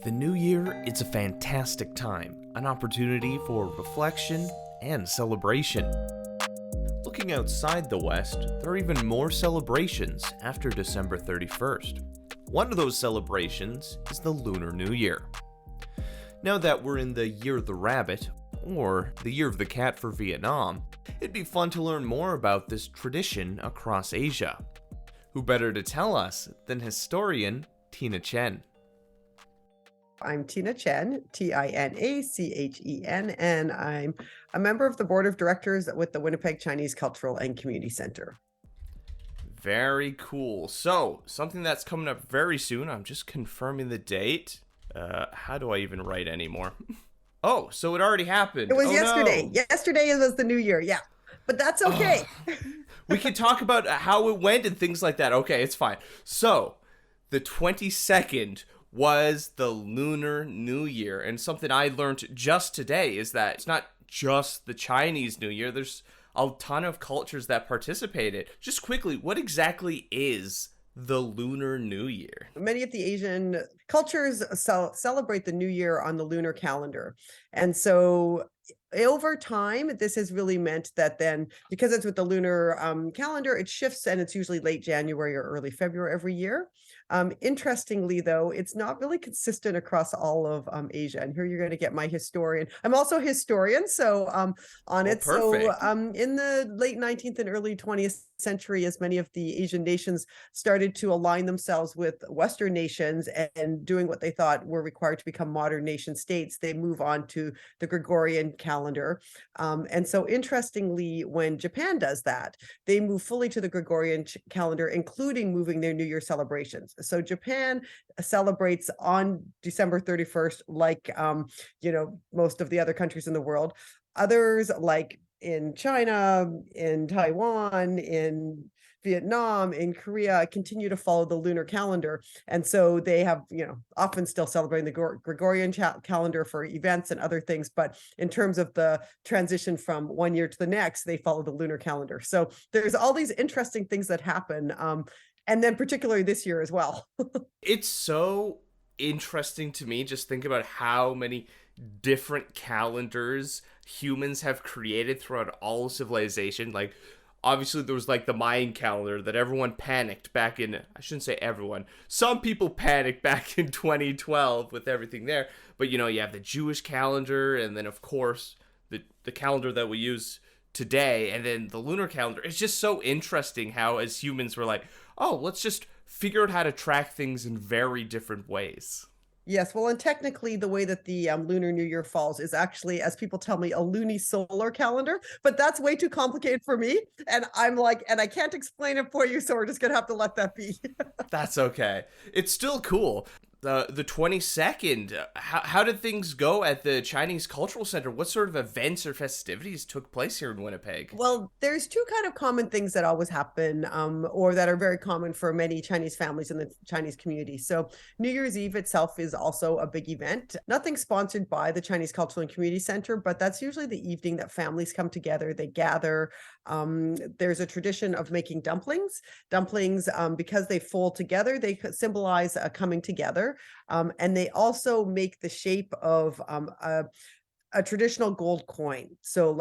The new year, it's a fantastic time, an opportunity for reflection and celebration. Looking outside the West, there are even more celebrations after December 31st. One of those celebrations is the Lunar New Year. Now that we're in the Year of the Rabbit, or the Year of the Cat for Vietnam, it'd be fun to learn more about this tradition across Asia. Who better to tell us than historian Tina Chen? I'm Tina Chen, Tinacchen, and I'm a member of the board of directors with the Winnipeg Chinese Cultural and Community Center. Very cool. So, something that's coming up very soon. I'm just confirming the date. How do I even write anymore? Oh, so it already happened. It was Oh, yesterday. no. Yesterday was the new year, yeah. But that's okay. We can talk about how it went and things like that. Okay, it's fine. So, the 22nd was the Lunar New Year. And something I learned just today is that it's not just the Chinese New Year. There's a ton of cultures that participated. Just quickly, what exactly is the Lunar New Year? Many of the Asian cultures celebrate the new year on the lunar calendar. And so over time, this has really meant that then, because it's with the lunar calendar, it shifts and it's usually late January or early February every year. Interestingly, though, it's not really consistent across all of Asia. And here you're going to get my historian. I'm also a historian, so on it. Perfect. So in the late 19th and early 20th century, as many of the Asian nations started to align themselves with Western nations and doing what they thought were required to become modern nation states, they move on to the Gregorian calendar. And so interestingly, when Japan does that, they move fully to the Gregorian calendar, including moving their New Year celebrations. So Japan celebrates on December 31st, like, most of the other countries in the world. Others, like in China, in Taiwan, in Vietnam, in Korea, continue to follow the lunar calendar. And so they have, often still celebrating the Gregorian calendar for events and other things. But in terms of the transition from one year to the next, they follow the lunar calendar. So there's all these interesting things that happen. And then particularly this year as well. It's so interesting to me just think about how many different calendars humans have created throughout all of civilization. Like, obviously there was like the Mayan calendar that everyone panicked back in, I shouldn't say everyone, some people panicked back in 2012 with everything there. But you have the Jewish calendar, and then of course the calendar that we use today, and then the lunar calendar. It's just so interesting how as humans we're like, oh, let's just figure out how to track things in very different ways. Yes, well, and technically the way that the Lunar New Year falls is actually, as people tell me, a lunisolar calendar, but that's way too complicated for me. And I'm like, and I can't explain it for you, so we're just going to have to let that be. That's okay. It's still cool. The 22nd, how did things go at the Chinese Cultural Center? What sort of events or festivities took place here in Winnipeg? Well, there's two kind of common things that always happen, or that are very common for many Chinese families in the Chinese community. So New Year's Eve itself is also a big event. Nothing sponsored by the Chinese Cultural and Community Center, but that's usually the evening that families come together, they gather. There's a tradition of making dumplings. Dumplings, because they fold together, they symbolize a coming together. And they also make the shape of a traditional gold coin. So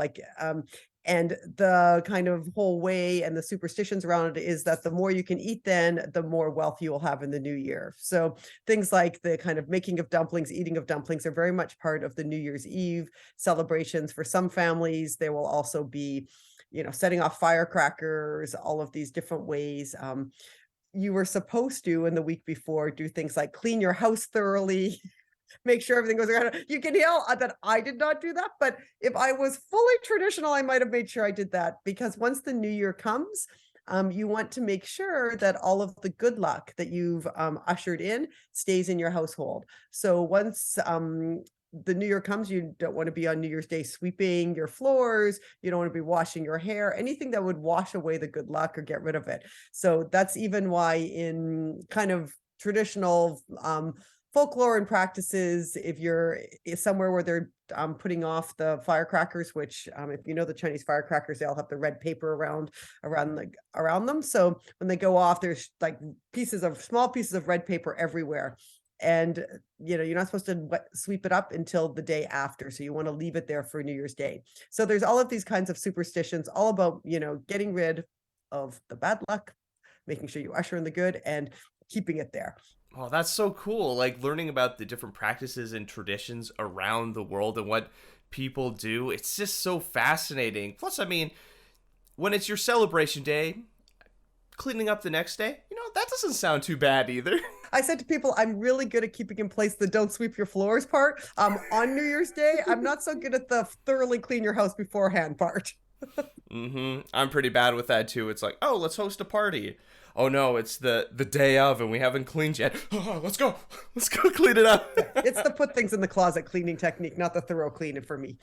and the kind of whole way and the superstitions around it is that the more you can eat then, the more wealth you will have in the new year. So things like the kind of making of dumplings, eating of dumplings are very much part of the New Year's Eve celebrations. For some families, there will also be, setting off firecrackers, all of these different ways. You were supposed to, in the week before, do things like clean your house thoroughly, make sure everything goes around. You can yell that I did not do that, but if I was fully traditional, I might have made sure I did that, because once the new year comes, you want to make sure that all of the good luck that you've ushered in stays in your household. So once the new year comes, you don't want to be on New Year's Day sweeping your floors. You don't want to be washing your hair, anything that would wash away the good luck or get rid of it. So that's even why in kind of traditional folklore and practices, if you're somewhere where they're putting off the firecrackers, which if you know the Chinese firecrackers, they all have the red paper around them. So when they go off, there's like small pieces of red paper everywhere. And you're not supposed to sweep it up until the day after, so you want to leave it there for New Year's Day. So there's all of these kinds of superstitions, all about getting rid of the bad luck, making sure you usher in the good, and keeping it there. Oh, that's so cool. Like learning about the different practices and traditions around the world and what people do. It's just so fascinating. Plus, I mean, when it's your celebration day, cleaning up the next day, that doesn't sound too bad either. I said to people, I'm really good at keeping in place the don't sweep your floors part. On New Year's Day, I'm not so good at the thoroughly clean your house beforehand part. I'm pretty bad with that too. It's like, oh, let's host a party. Oh no, it's the day of and we haven't cleaned yet. Oh, let's go clean it up. It's the put things in the closet cleaning technique, not the thorough cleaning for me.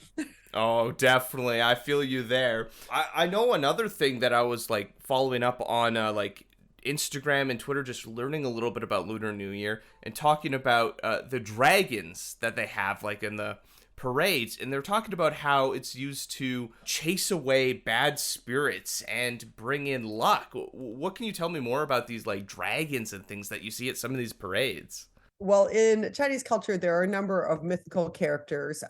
Oh, definitely. I feel you there. I know another thing that I was like following up on like Instagram and Twitter, just learning a little bit about Lunar New Year and talking about the dragons that they have like in the parades, and they're talking about how it's used to chase away bad spirits and bring in luck. What can you tell me more about these like dragons and things that you see at some of these parades? Well, in Chinese culture, there are a number of mythical characters.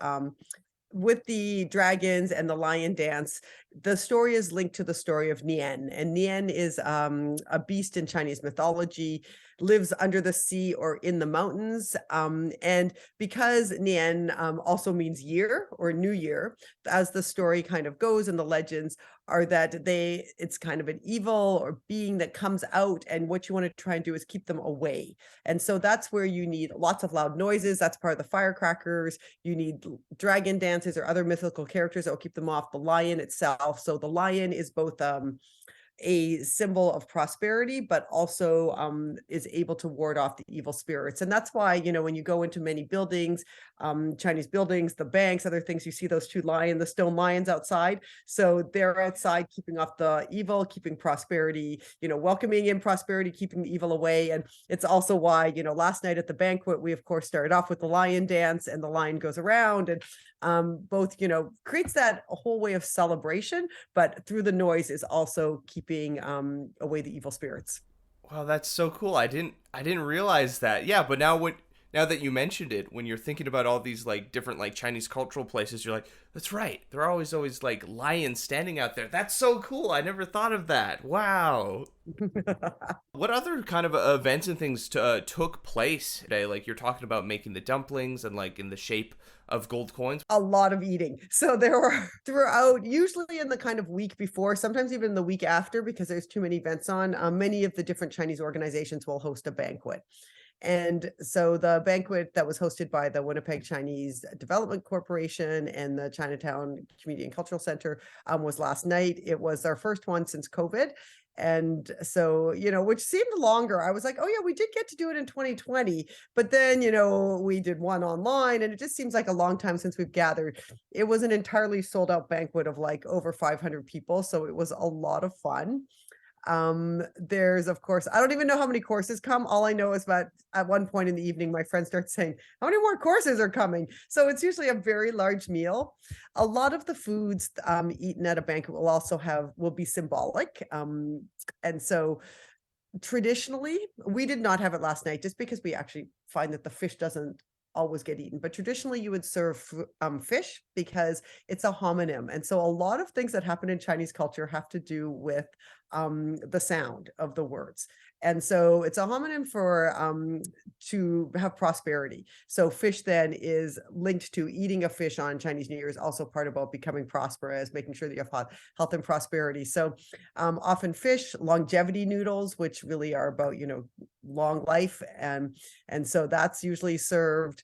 With the dragons and the lion dance, the story is linked to the story of Nian. And Nian is a beast in Chinese mythology, lives under the sea or in the mountains. And because Nian also means year or new year, as the story kind of goes and the legends are that it's kind of an evil or being that comes out, and what you want to try and do is keep them away. And so that's where you need lots of loud noises. That's part of the firecrackers. You need dragon dances or other mythical characters that will keep them off. The lion itself. So the lion is both a symbol of prosperity, but also is able to ward off the evil spirits. And that's why, when you go into many buildings, Chinese buildings, the banks, other things, you see those two the stone lions outside. So they're outside keeping off the evil, keeping prosperity, welcoming in prosperity, keeping the evil away. And it's also why, last night at the banquet, we of course started off with the lion dance, and the lion goes around, and both, creates that whole way of celebration, but through the noise is also keeping away the evil spirits. Wow, that's so cool. I didn't realize that. Yeah, but now that you mentioned it, when you're thinking about all these like different like Chinese cultural places, you're like, that's right. There are always like lions standing out there. That's so cool. I never thought of that. Wow. What other kind of events and things took place today? Like you're talking about making the dumplings and like in the shape of gold coins. A lot of eating. So there were throughout, usually in the kind of week before, sometimes even the week after, because there's too many events on, many of the different Chinese organizations will host a banquet. And so the banquet that was hosted by the Winnipeg Chinese Development Corporation and the Chinatown Community and Cultural Center was last night. It was our first one since COVID. And so, which seemed longer. I was like, oh yeah, we did get to do it in 2020, but then, we did one online, and it just seems like a long time since we've gathered. It was an entirely sold out banquet of like over 500 people. So it was a lot of fun. There's of course, I don't even know how many courses come. All I know is that at one point in the evening, my friend starts saying, how many more courses are coming? So it's usually a very large meal. A lot of the foods eaten at a banquet will be symbolic. And so traditionally, we did not have it last night just because we actually find that the fish doesn't always get eaten, but traditionally you would serve fish because it's a homonym. And so a lot of things that happen in Chinese culture have to do with the sound of the words. And so it's a homonym for to have prosperity. So fish then is linked to eating a fish on Chinese New Year is also part about becoming prosperous, making sure that you have health and prosperity. So often fish, longevity noodles, which really are about, long life. And so that's usually served.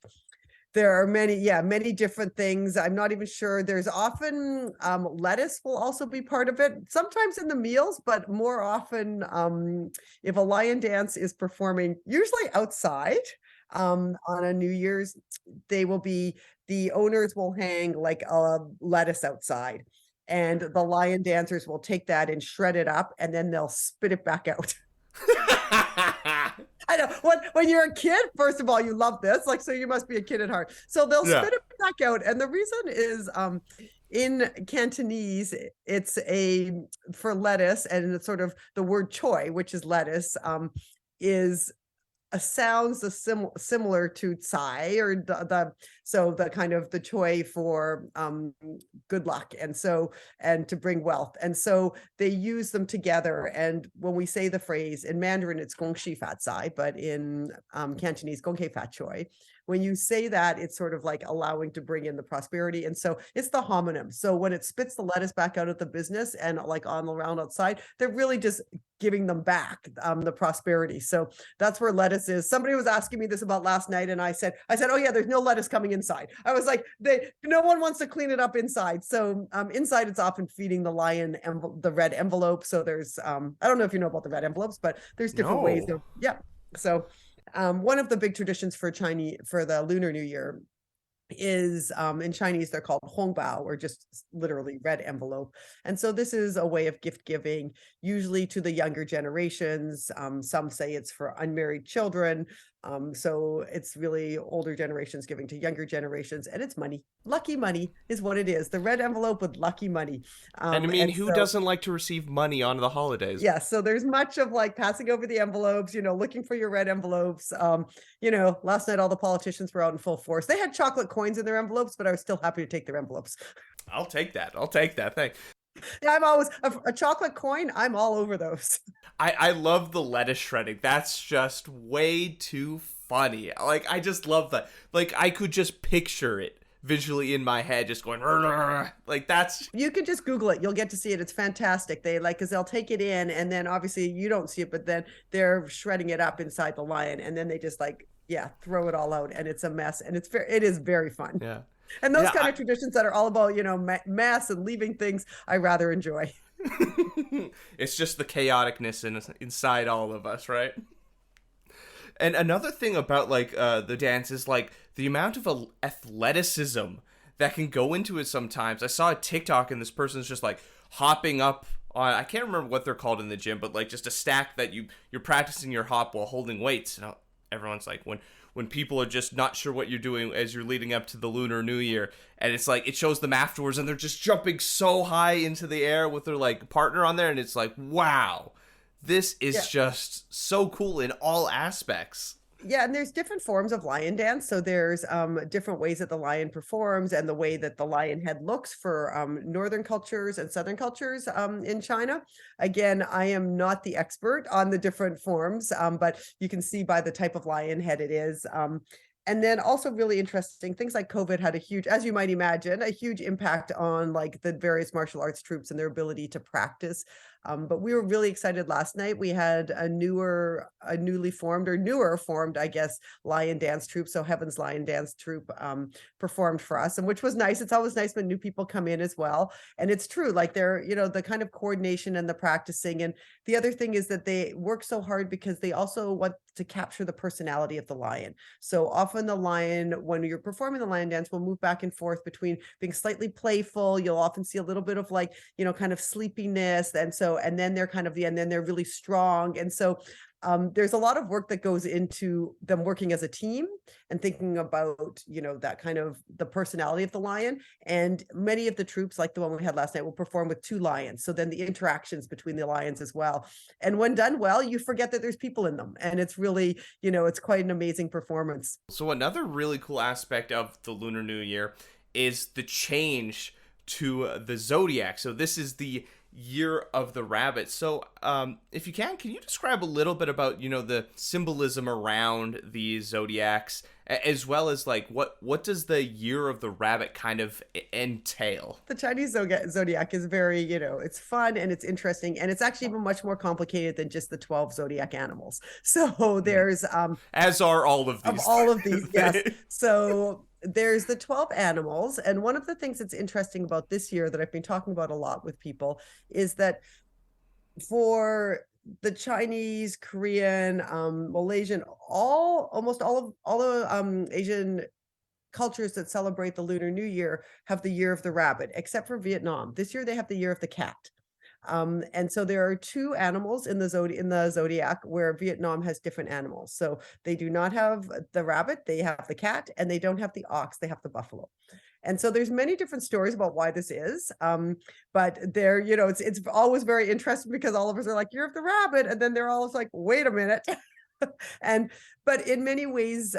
There are many different things. I'm not even sure. There's often lettuce will also be part of it, sometimes in the meals, but more often if a lion dance is performing, usually outside on a New Year's, the owners will hang like a lettuce outside, and the lion dancers will take that and shred it up, and then they'll spit it back out. I know when you're a kid, first of all, you love this, like, so you must be a kid at heart. So they'll spit it back out. And the reason is in Cantonese, it's for lettuce, and it's sort of the word choy, which is lettuce, is sounds similar to tsai, or the kind of the choi for good luck, and to bring wealth. And so they use them together. And when we say the phrase in Mandarin, it's gong shi fat tsai, but in Cantonese, gong hei fat choi. When you say that, it's sort of like allowing to bring in the prosperity. And so it's the homonym. So when it spits the lettuce back out of the business and like on the round outside, they're really just giving them back the prosperity. So that's where lettuce is. Somebody was asking me this about last night, and I said, oh yeah, there's no lettuce coming inside. I was like, no one wants to clean it up inside. So inside, it's often feeding the lion the red envelope. So there's I don't know if you know about the red envelopes, but there's different ways of, yeah. So one of the big traditions for the Lunar New Year is in Chinese, they're called hongbao, or just literally red envelope. And so this is a way of gift giving, usually to the younger generations. Some say it's for unmarried children. So it's really older generations giving to younger generations, and it's money. Lucky money is what it is. The red envelope with lucky money. And I mean, who doesn't like to receive money on the holidays? Yeah. So there's much of like passing over the envelopes, looking for your red envelopes. Last night, all the politicians were out in full force. They had chocolate coins in their envelopes, but I was still happy to take their envelopes. I'll take that. Thanks. Yeah, I'm always a chocolate coin. I'm all over those. I love the lettuce shredding. That's just way too funny. Like, I just love that. Like, I could just picture it visually in my head, just going like that's. You can just Google it. You'll get to see it. It's fantastic. Because they'll take it in, and then obviously you don't see it, but then they're shredding it up inside the lion, and then they just throw it all out, and it's a mess, and it is very fun. Yeah. And those kind of traditions that are all about, mass and leaving things, I rather enjoy. It's just the chaoticness inside all of us, right? And another thing about the dance is the amount of athleticism that can go into it sometimes. I saw a TikTok, and this person's just hopping up on, I can't remember what they're called in the gym, but just a stack that you're practicing your hop while holding weights. And everyone's when people are just not sure what you're doing as you're leading up to the Lunar New Year, and it's it shows them afterwards, and they're just jumping so high into the air with their partner on there, and it's wow, this is just so cool in all aspects. Yeah, and there's different forms of lion dance. So there's different ways that the lion performs, and the way that the lion head looks for northern cultures and southern cultures in China. Again, I am not the expert on the different forms, but you can see by the type of lion head it is. And then also really interesting things like COVID had a huge, as you might imagine, a huge impact on the various martial arts troops and their ability to practice. But we were really excited last night. We had a newer formed, I guess, lion dance troupe. So Heaven's Lion Dance Troupe performed for us, and which was nice. It's always nice when new people come in as well. And it's true, they're, the kind of coordination and the practicing. And the other thing is that they work so hard because they also want to capture the personality of the lion. So often the lion, when you're performing the lion dance, will move back and forth between being slightly playful. You'll often see a little bit of kind of sleepiness. And then they're and then they're really strong. And so there's a lot of work that goes into them working as a team and thinking about, that kind of the personality of the lion. And many of the troops, like the one we had last night, will perform with two lions. So then the interactions between the lions as well. And when done well, you forget that there's people in them. And it's really, it's quite an amazing performance. So another really cool aspect of the Lunar New Year is the change to the zodiac. So this is the year of the rabbit. So if you can you describe a little bit about the symbolism around the zodiacs, as well as what does the year of the rabbit kind of entail? The Chinese zodiac is very, it's fun and it's interesting, and it's actually even much more complicated than just the 12 zodiac animals. So there's as are all of these. Yes. So there's the 12 animals. And one of the things that's interesting about this year that I've been talking about a lot with people is that for the Chinese, Korean, Malaysian, almost all the Asian cultures that celebrate the Lunar New Year have the year of the rabbit, except for Vietnam. This year they have the year of the cat. And so there are two animals in the zodiac where Vietnam has different animals. So they do not have the rabbit, they have the cat, and they don't have the ox, they have the buffalo. And so there's many different stories about why this is. But they're, it's always very interesting because all of us are like, you're of the rabbit. And then they're always like, wait a minute. And but in many ways,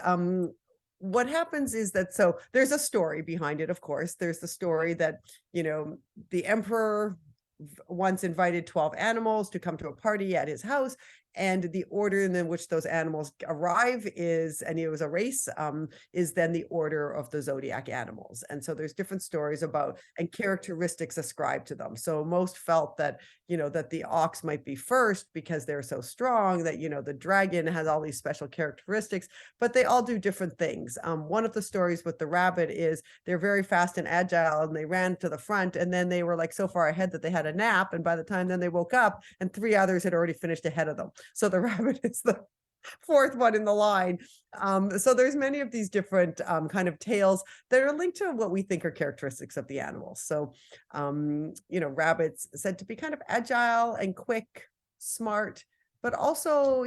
what happens is that, so there's a story behind it, of course. There's the story that, the emperor once invited 12 animals to come to a party at his house, and the order in which those animals arrive is, and it was a race, is then the order of the zodiac animals. And so there's different stories about and characteristics ascribed to them. So most felt that, that the ox might be first because they're so strong, that, the dragon has all these special characteristics, but they all do different things. One of the stories with the rabbit is they're very fast and agile, and they ran to the front, and then they were like so far ahead that they had a nap, and by the time then they woke up, and three others had already finished ahead of them. So the rabbit is the fourth one in the line. So there's many of these different kind of tales that are linked to what we think are characteristics of the animals. So, rabbits said to be kind of agile and quick, smart, but also,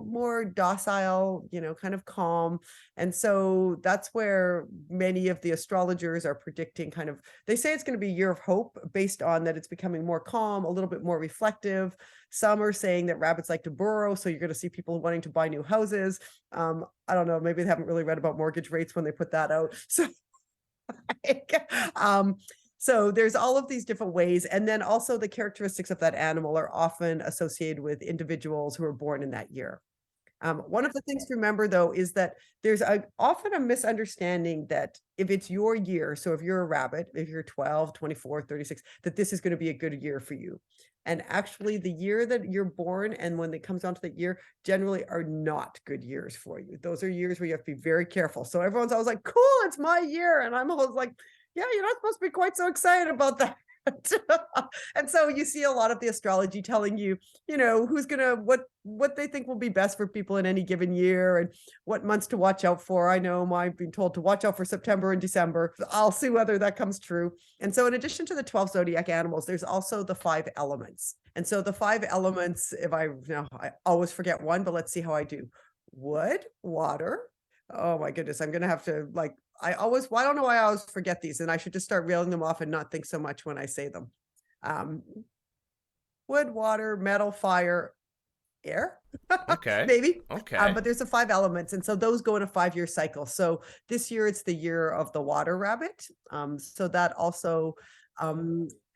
more docile, kind of calm. And so that's where many of the astrologers are predicting kind of, they say it's going to be a year of hope based on that it's becoming more calm, a little bit more reflective. Some are saying that rabbits like to burrow, so you're going to see people wanting to buy new houses. I don't know, maybe they haven't really read about mortgage rates when they put that out. So, so there's all of these different ways. And then also the characteristics of that animal are often associated with individuals who are born in that year. One of the things to remember, though, is that there's often a misunderstanding that if it's your year, so if you're a rabbit, if you're 12, 24, 36, that this is going to be a good year for you. And actually, the year that you're born and when it comes down to the year generally are not good years for you. Those are years where you have to be very careful. So everyone's always like, cool, it's my year. And I'm always like, yeah, you're not supposed to be quite so excited about that. And so you see a lot of the astrology telling you, who's gonna what they think will be best for people in any given year and what months to watch out for. I know I've been told to watch out for September and December. I'll see whether that comes true. And so in addition to the 12 zodiac animals, there's also the 5 elements. And so the 5 elements, if I always forget one, but let's see how I do. Wood, water. Oh my goodness, I'm gonna have to I don't know why I always forget these, and I should just start reeling them off and not think so much when I say them. Um, Wood, water, metal, fire, air, Okay. maybe. Okay. But there's the 5 elements, and so those go in a 5-year cycle. So this year it's the year of the water rabbit. So that also,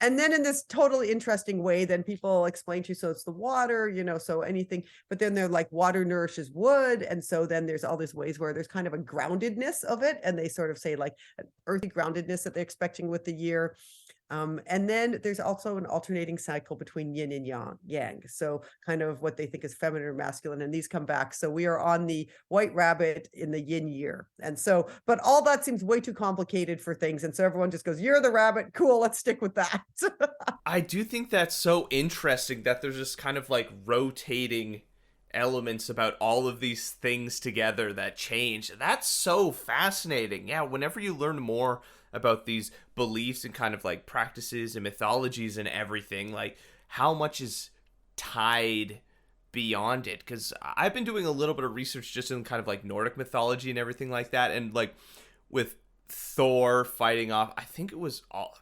and then in this totally interesting way, then people explain to you, so it's the water, so anything, but then they're like water nourishes wood. And so then there's all these ways where there's kind of a groundedness of it. And they sort of say like an earthy groundedness that they're expecting with the year. And then there's also an alternating cycle between yin and yang. So kind of what they think is feminine or masculine, and these come back. So we are on the white rabbit in the yin year. And so, but all that seems way too complicated for things. And so everyone just goes, you're the rabbit. Cool. Let's stick with that. I do think that's so interesting that there's just kind of like rotating elements about all of these things together that change. That's so fascinating. Yeah, whenever you learn more about these beliefs and kind of like practices and mythologies and everything, like how much is tied beyond it. Because I've been doing a little bit of research just in kind of like Nordic mythology and everything like that, and like with Thor fighting off, I think it was all,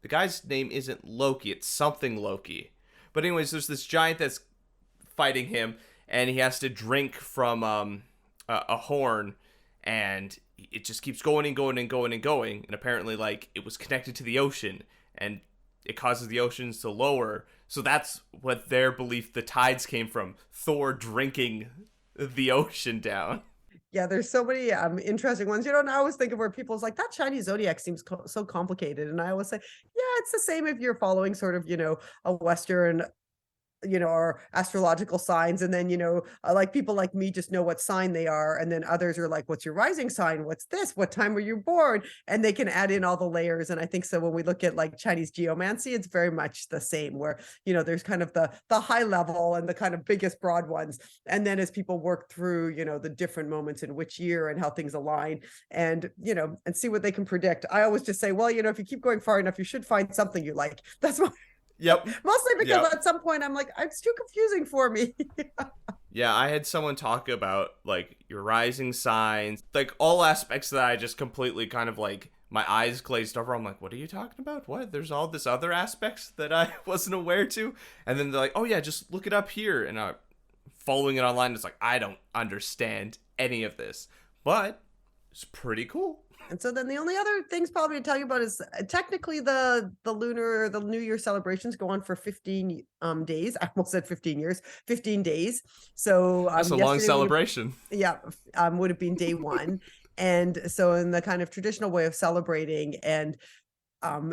the guy's name isn't Loki, it's something Loki, but anyways, there's this giant that's fighting him, and he has to drink from a horn, and it just keeps going and going and going and going. And apparently, like, it was connected to the ocean, and it causes the oceans to lower. So that's what their belief the tides came from. Thor drinking the ocean down. Yeah, there's so many interesting ones. And I always think of where people's like, that Chinese zodiac seems so complicated. And I always say, yeah, it's the same if you're following sort of, a Western or astrological signs. And then, like people like me just know what sign they are. And then others are like, what's your rising sign? What's this? What time were you born? And they can add in all the layers. And I think so when we look at like Chinese geomancy, it's very much the same where, there's kind of the high level and the kind of biggest broad ones. And then as people work through, the different moments in which year and how things align and, and see what they can predict. I always just say, well, if you keep going far enough, you should find something you like. That's what. Yep. Mostly because at some point I'm like, it's too confusing for me. Yeah, I had someone talk about like your rising signs, like all aspects that I just completely kind of like my eyes glazed over. I'm like, what are you talking about? What? There's all this other aspects that I wasn't aware to. And then they're like, oh yeah, just look it up here. And following it online, it's like, I don't understand any of this, but it's pretty cool. And so then the only other things probably to tell you about is technically the New Year celebrations go on for 15 days. I almost said 15 years, 15 days. So That's a long yesterday celebration. would have been day one. And so in the kind of traditional way of celebrating, and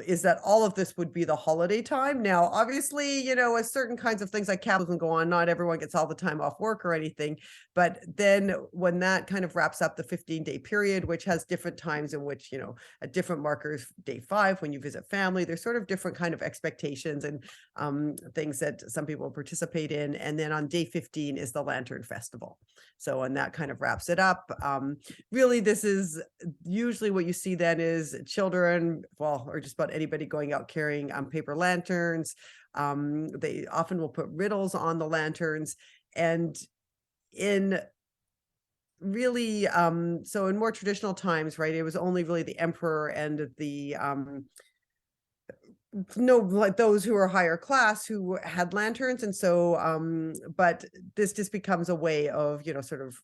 is that all of this would be the holiday time. Now, obviously, as certain kinds of things like capitalism go on, not everyone gets all the time off work or anything. But then when that kind of wraps up the 15-day period, which has different times in which, at different markers, day 5, when you visit family, there's sort of different kind of expectations and things that some people participate in. And then on day 15 is the Lantern Festival. So, and that kind of wraps it up. Really, this is usually what you see then is children, or just about anybody going out carrying paper lanterns. They often will put riddles on the lanterns. And in really, so in more traditional times, right, it was only really the emperor and the like those who are higher class who had lanterns. And so but this just becomes a way of sort of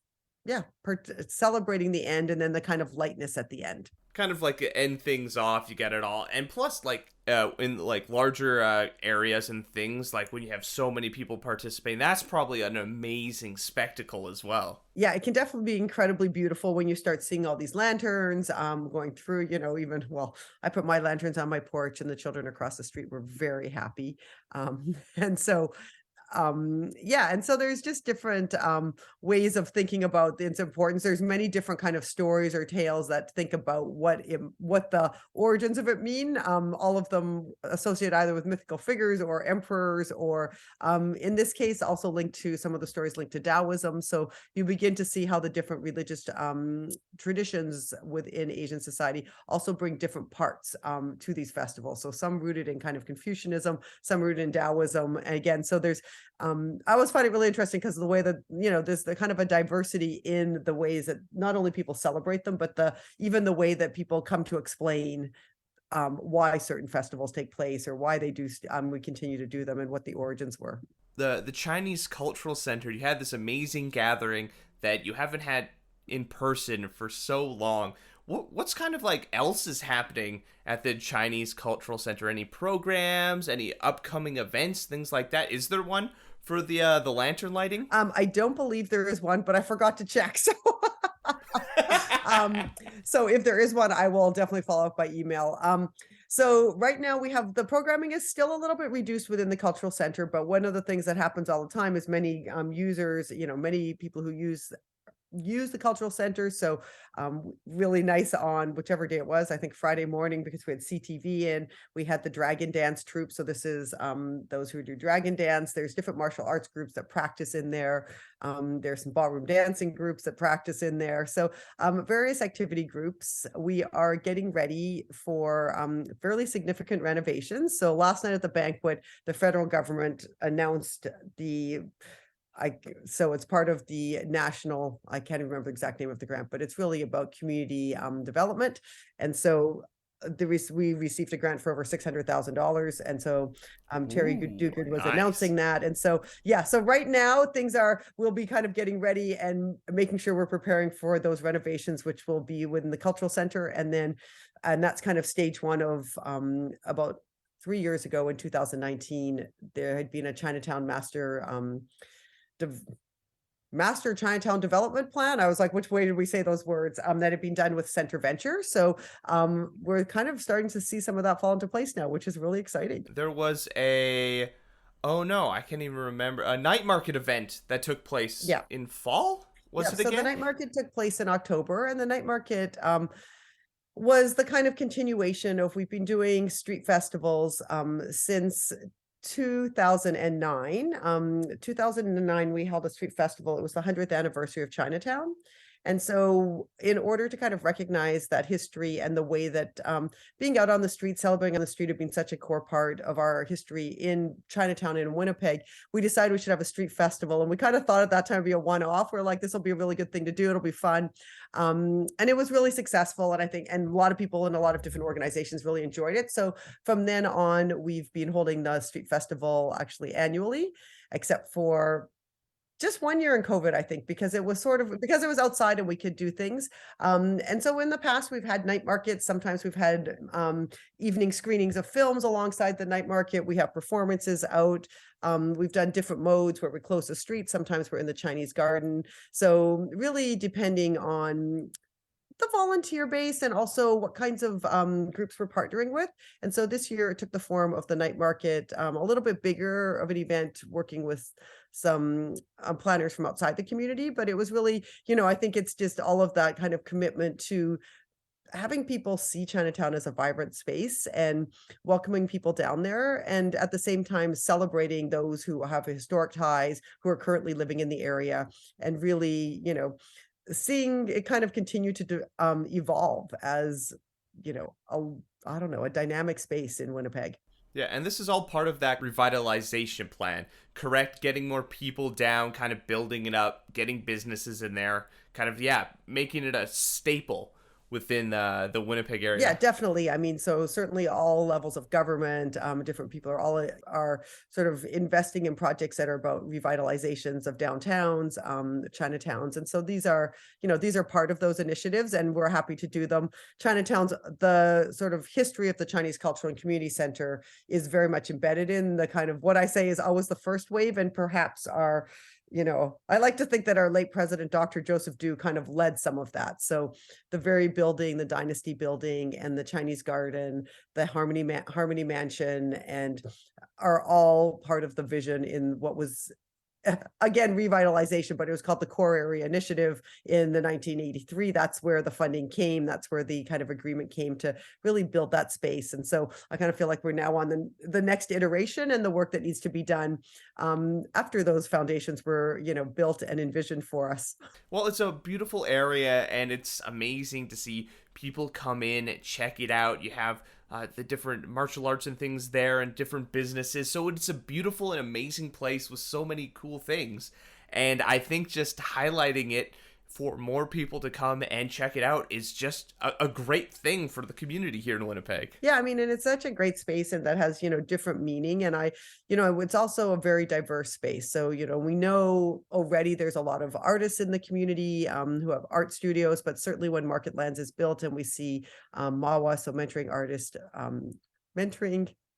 celebrating the end and then the kind of lightness at the end. Kind of like end things off, you get it all. And plus, like in like larger areas and things, like when you have so many people participating, that's probably an amazing spectacle as well. Yeah, it can definitely be incredibly beautiful when you start seeing all these lanterns going through, even, well, I put my lanterns on my porch and the children across the street were very happy. And so and so there's just different ways of thinking about its importance. There's many different kind of stories or tales that think about what the origins of it mean. All of them associated either with mythical figures or emperors, or in this case also linked to some of the stories linked to Taoism. So you begin to see how the different religious traditions within Asian society also bring different parts to these festivals. So some rooted in kind of Confucianism, some rooted in Taoism. And again, so there's I always find it really interesting because of the way that there's the kind of a diversity in the ways that not only people celebrate them, but even the way that people come to explain why certain festivals take place or why they do we continue to do them and what the origins were. The Chinese Cultural Center, you had this amazing gathering that you haven't had in person for so long. What's kind of like else is happening at the Chinese Cultural Center? Any programs, any upcoming events, things like that? Is there one for the lantern lighting? I don't believe there is one, but I forgot to check. So so if there is one, I will definitely follow up by email. So right now we have the programming is still a little bit reduced within the cultural center, but one of the things that happens all the time is many users, many people who use the cultural center. So really nice on whichever day it was, I think Friday morning, because we had CTV in, we had the dragon dance troupe. So this is those who do dragon dance. There's different martial arts groups that practice in there. There's some ballroom dancing groups that practice in there. So various activity groups. We are getting ready for fairly significant renovations. So last night at the banquet, the federal government announced so it's part of the national, I can't even remember the exact name of the grant, but it's really about community development. And so we received a grant for over $600,000. And so Terry Dugan was announcing that. And so, so right now we'll be kind of getting ready and making sure we're preparing for those renovations, which will be within the cultural center. And that's kind of stage one of about 3 years ago in 2019, there had been a Chinatown master Chinatown development plan. I was like, which way did we say those words? That had been done with Center Venture. So we're kind of starting to see some of that fall into place now, which is really exciting. There was I can't even remember, a night market event that took place in fall? Was it again? So the night market took place in October, and the night market was the kind of continuation of, we've been doing street festivals since 2009. 2009 we held a street festival. It was the 100th anniversary of Chinatown. And so in order to kind of recognize that history and the way that being out on the street, celebrating on the street had been such a core part of our history in Chinatown and in Winnipeg, we decided we should have a street festival. And we kind of thought at that time it'd be a one-off. We're like, this will be a really good thing to do. It'll be fun. And it was really successful. And I think, and a lot of people in a lot of different organizations really enjoyed it. So from then on, we've been holding the street festival actually annually, except for Just 1 year in COVID, I think, because it was because it was outside and we could do things. And so in the past, we've had night markets. Sometimes we've had evening screenings of films alongside the night market. We have performances out. We've done different modes where we close the street. Sometimes we're in the Chinese garden. So really depending on the volunteer base and also what kinds of groups we're partnering with. And so this year it took the form of the night market, a little bit bigger of an event, working with some planners from outside the community. But it was really, I think it's just all of that kind of commitment to having people see Chinatown as a vibrant space and welcoming people down there. And at the same time, celebrating those who have historic ties, who are currently living in the area, and really, seeing it kind of continue to evolve as, I don't know, a dynamic space in Winnipeg. Yeah, and this is all part of that revitalization plan, correct? Getting more people down, kind of building it up, getting businesses in there, kind of, yeah, making it a staple within the Winnipeg area. Yeah, definitely. I mean, so certainly all levels of government, different people are sort of investing in projects that are about revitalizations of downtowns, Chinatowns. And so these are part of those initiatives, and we're happy to do them. Chinatowns, the sort of history of the Chinese Cultural and Community Center is very much embedded in the kind of what I say is always the first wave, and perhaps I like to think that our late president, Dr. Joseph Du, kind of led some of that. So the very building, the Dynasty building and the Chinese Garden, the Harmony Mansion, and are all part of the vision in what was, again, revitalization, but it was called the Core Area Initiative in the 1983. That's where the funding came. That's where the kind of agreement came to really build that space. And so I kind of feel like we're now on the next iteration and the work that needs to be done after those foundations were, built and envisioned for us. Well, it's a beautiful area, and it's amazing to see people come in and check it out. You have the different martial arts and things there and different businesses. So it's a beautiful and amazing place with so many cool things. And I think just highlighting it for more people to come and check it out is just a great thing for the community here in Winnipeg. Yeah, I mean, and it's such a great space, and that has, different meaning. And it's also a very diverse space. So, we know already there's a lot of artists in the community who have art studios, but certainly when Marketlands is built and we see MAWA, so mentoring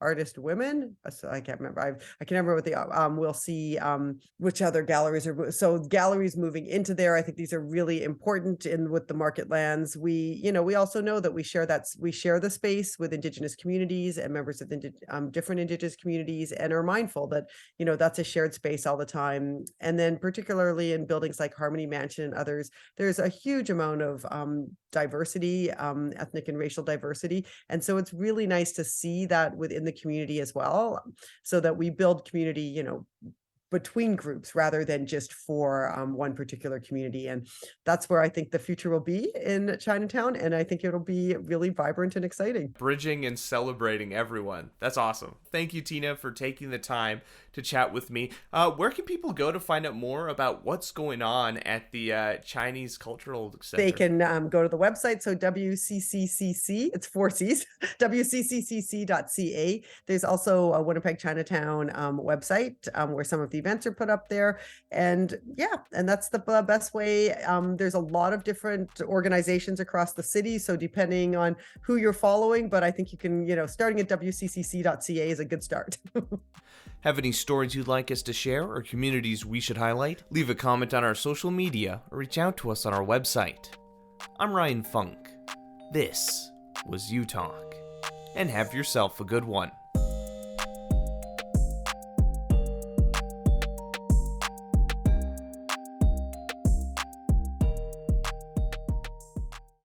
artist women. So I can't remember. I can remember what the we'll see which other galleries are. So galleries moving into there. I think these are really important with the Marketlands. We also know that we share the space with Indigenous communities and members of different Indigenous communities, and are mindful that that's a shared space all the time. And then particularly in buildings like Harmony Mansion and others, there's a huge amount of diversity, ethnic and racial diversity. And so it's really nice to see that within the community as well, so that we build community, between groups rather than just for one particular community. And that's where I think the future will be in Chinatown. And I think it'll be really vibrant and exciting. Bridging and celebrating everyone. That's awesome. Thank you, Tina, for taking the time to chat with me. Where can people go to find out more about what's going on at the Chinese Cultural Center? They can go to the website. So WCCCC, it's 4 C's, WCCCC.ca. There's also a Winnipeg Chinatown website where some of the events are put up there. And yeah, and that's the best way. There's a lot of different organizations across the city. So depending on who you're following, but I think you can, starting at WCCC.ca is a good start. Have any stories you'd like us to share or communities we should highlight? Leave a comment on our social media or reach out to us on our website. I'm Ryan Funk. This was You Talk. And have yourself a good one.